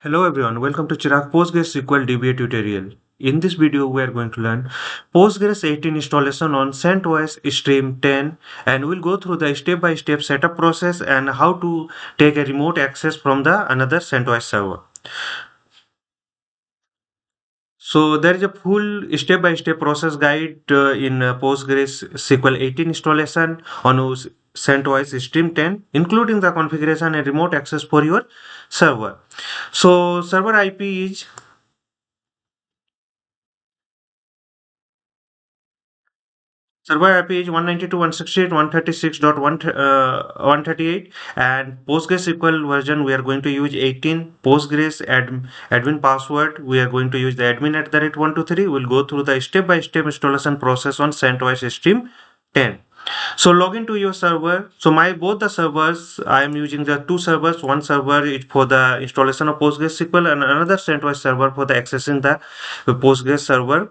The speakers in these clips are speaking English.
Hello everyone, welcome to Chirag PostgreSQL DBA tutorial. In this video, we are going to learn Postgres 18 installation on CentOS Stream 10, and we'll go through the step-by-step setup process and how to take a remote access from the another CentOS server. So there is a full step-by-step process guide in PostgreSQL 18 installation on CentOS Stream 10, including the configuration and remote access for your server. So server IP is Server IP is 192.168.136.138 and PostgreSQL version we are going to use 18. Admin password we are going to use the admin@123. We'll go through the step-by-step installation process on CentOS Stream 10. So log into your server. So my both the servers I am using the two servers. One server is for the installation of PostgreSQL and another CentOS server for the accessing the Postgres server,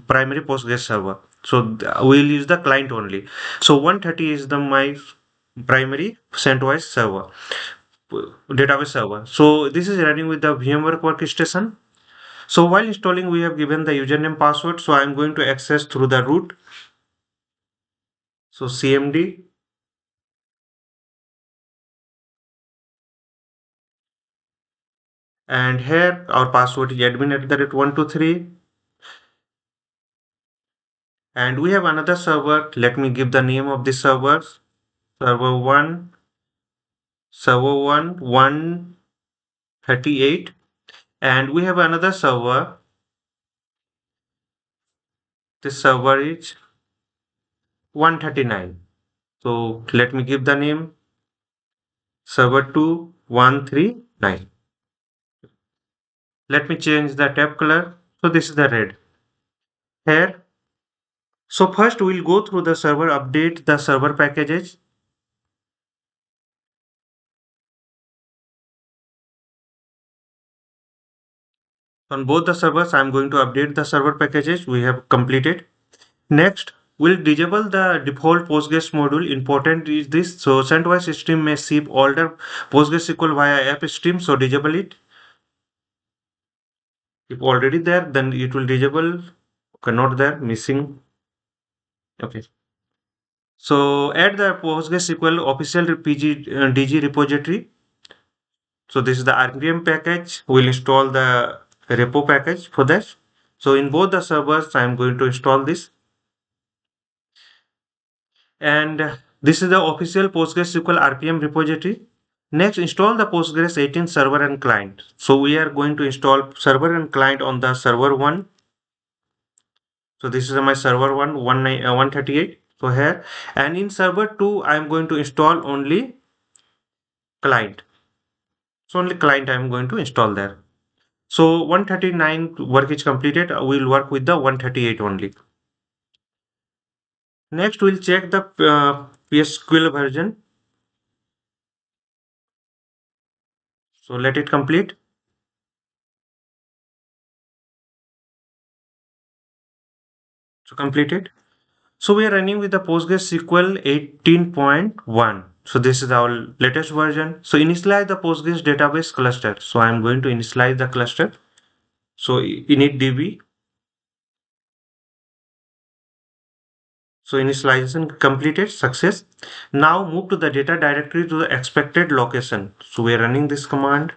primary Postgres server. So we'll use the client only. So 130 is the my primary CentOS server, database server. So this is running with the VMware workstation. So while installing, we have given the username password. So I'm going to access through the root. So cmd, and here our password is admin@123, and we have another server. Let me give the name of the server, server 1, server 1 138, and we have another server. This server is 139. So let me give the name server 2 139. Let me change the tab color. So this is the red here. So first we'll go through the server, update the server packages. On both the servers, I'm going to update the server packages we have completed. Next, we'll disable the default Postgres module. Important is this. So CentOS stream may ship older PostgreSQL via app stream. So disable it. If already there, then it will disable. Okay, not there, missing. Okay. So add the PostgreSQL official PGDG repository. So this is the RPM package. We'll install the repo package for that. So in both the servers, I'm going to install this. And this is the official PostgreSQL RPM repository. Next, install the Postgres 18 server and client. So we are going to install server and client on the server 1. So this is my server 138. So here, and in server 2, I am going to install only client. So only client I am going to install there. So 139 work is completed. We'll work with the 138 only. Next, we'll check the PSQL version. So let it complete. So completed. So we are running with the PostgreSQL 18.1. So this is our latest version. So initialize the Postgres database cluster. So I'm going to initialize the cluster. So initdb. So initialization completed, success. Now move to the data directory to the expected location. So we are running this command.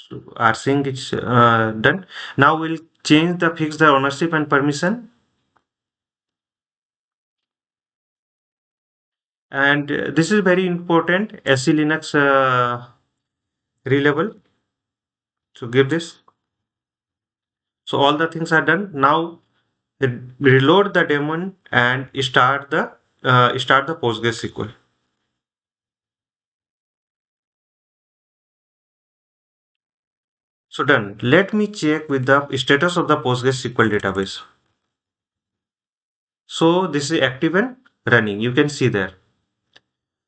So rsync is done. Now we'll fix the ownership and permission. And this is very important, SC Linux reliable. So give this. So all the things are done. Now reload the daemon and start the PostgreSQL. So done. Let me check with the status of the PostgreSQL database. So this is active and running. You can see there.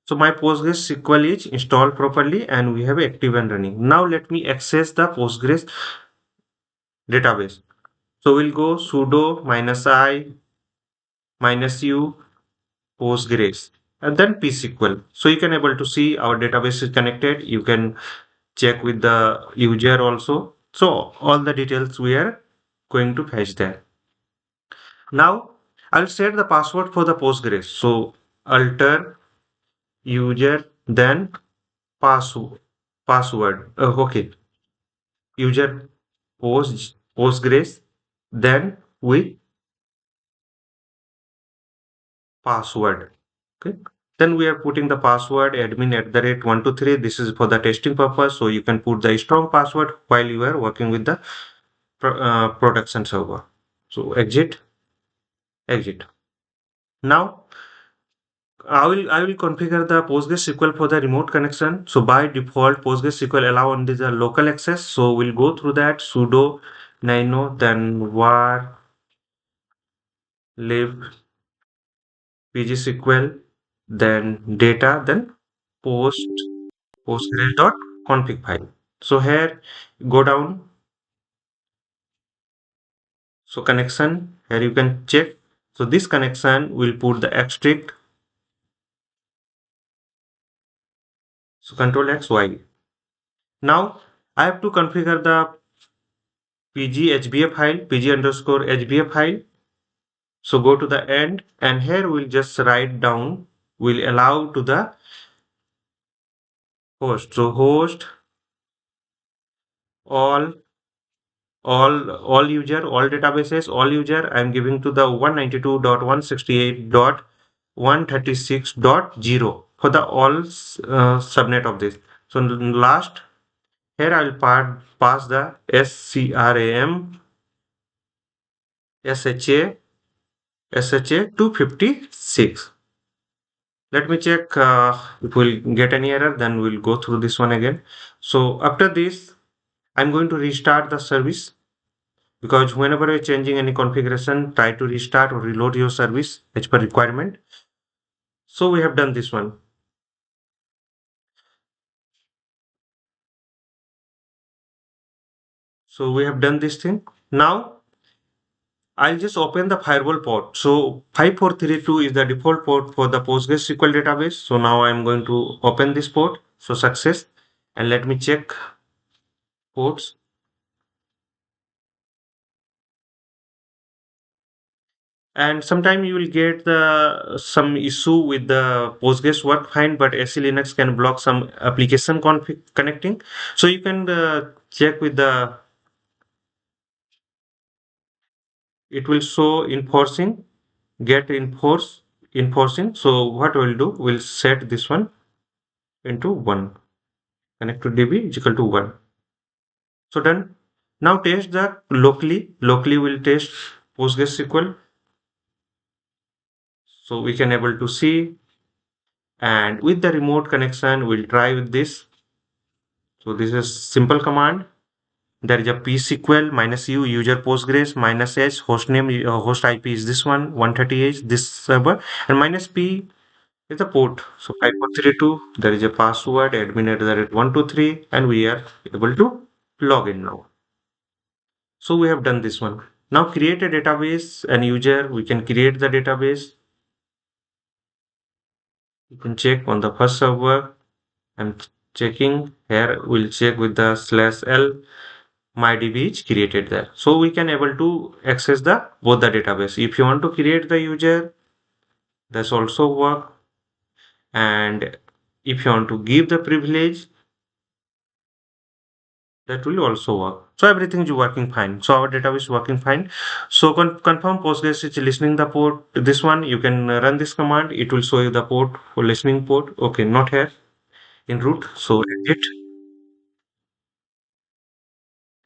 So my PostgreSQL is installed properly and we have active and running. Now let me access the Postgres database. So we'll go sudo -i -u Postgres. and then psql. So you can able to see our database is connected. You can check with the user also. So all the details we are going to fetch there. Now I'll set the password for the Postgres. So alter user then password. Okay, user Postgres then with password. Okay. Then we are putting the password admin at the rate 123. This is for the testing purpose. So you can put the strong password while you are working with the production server. So exit. Now I will configure the PostgreSQL for the remote connection. So by default, PostgreSQL allow only the local access. So we'll go through that sudo nano then var lib pgsql then data then postgres.config file. So here go down. So connection here you can check. So this connection will put the extract. So control X Y. Now I have to configure the pg file, pg underscore hbf file. So go to the end and here we'll just write down, will allow to the host. So host all all user, all databases, all user, I'm giving to the 192.168.136.0 for the all subnet of this. So last here I'll pass the scram sha 256. Let me check if we'll get any error, then we'll go through this one again. So after this, I'm going to restart the service because whenever you're changing any configuration, try to restart or reload your service as per requirement. So we have done this one. So we have done this thing. Now I'll just open the firewall port. So 5432 is the default port for the PostgreSQL database. So now I'm going to open this port. So success. And let me check ports. And sometime you will get the some issue with the Postgres work fine, but SE Linux can block some application config connecting. So you can check with the, it will show enforcing, get enforcing. So what we'll do, we'll set this one into 1. Connect to DB is equal to 1. So done. Now test the locally. Locally we'll test PostgreSQL. So we can able to see, and with the remote connection, we'll try with this. So this is simple command. There is a psql minus u user postgres minus h hostname host IP is this one 138 this server, and minus p is the port. So 5432 there is a password admin at the rate 123 and we are able to log in now. So we have done this one. Now create a database and user, we can create the database. You can check on the first server. I'm checking here. We'll check with the /l MyDB is created there. So we can able to access the both the database. If you want to create the user, that's also work. And if you want to give the privilege, that will also work. So everything is working fine. So our database is working fine. So confirm Postgres is listening the port. This one you can run this command. It will show you the port for listening port. Okay, not here in root. So exit.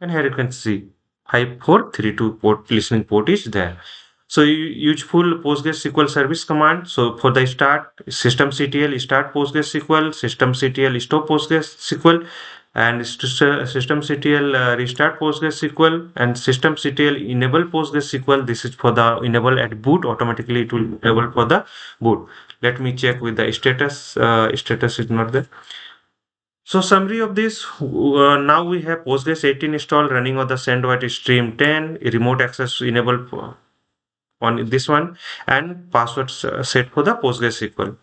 And here you can see 5432 port listening port is there. So you use full PostgreSQL service command. So for the start, systemctl start PostgreSQL, systemctl stop PostgreSQL, and systemctl restart PostgreSQL, and systemctl enable PostgreSQL. This is for the enable at boot. Automatically it will enable for the boot. Let me check with the status. Status is not there. So summary of this, now we have Postgres 18 installed running on the CentOS stream 10, remote access enabled on this one, and password set for the PostgreSQL.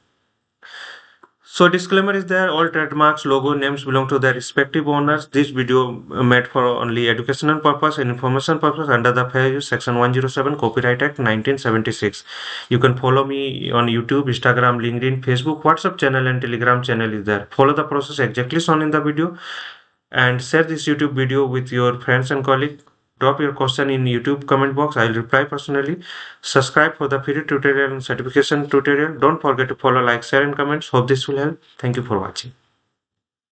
So disclaimer is there, all trademarks, logo, names belong to their respective owners. This video made for only educational purpose and information purpose under the Fair Use Section 107 Copyright Act 1976. You can follow me on YouTube, Instagram, LinkedIn, Facebook, WhatsApp channel and Telegram channel is there. Follow the process exactly shown in the video and share this YouTube video with your friends and colleagues. Drop your question in YouTube comment box. I'll reply personally. Subscribe for the free tutorial and certification tutorial. Don't forget to follow, like, share, and comments. Hope this will help. Thank you for watching.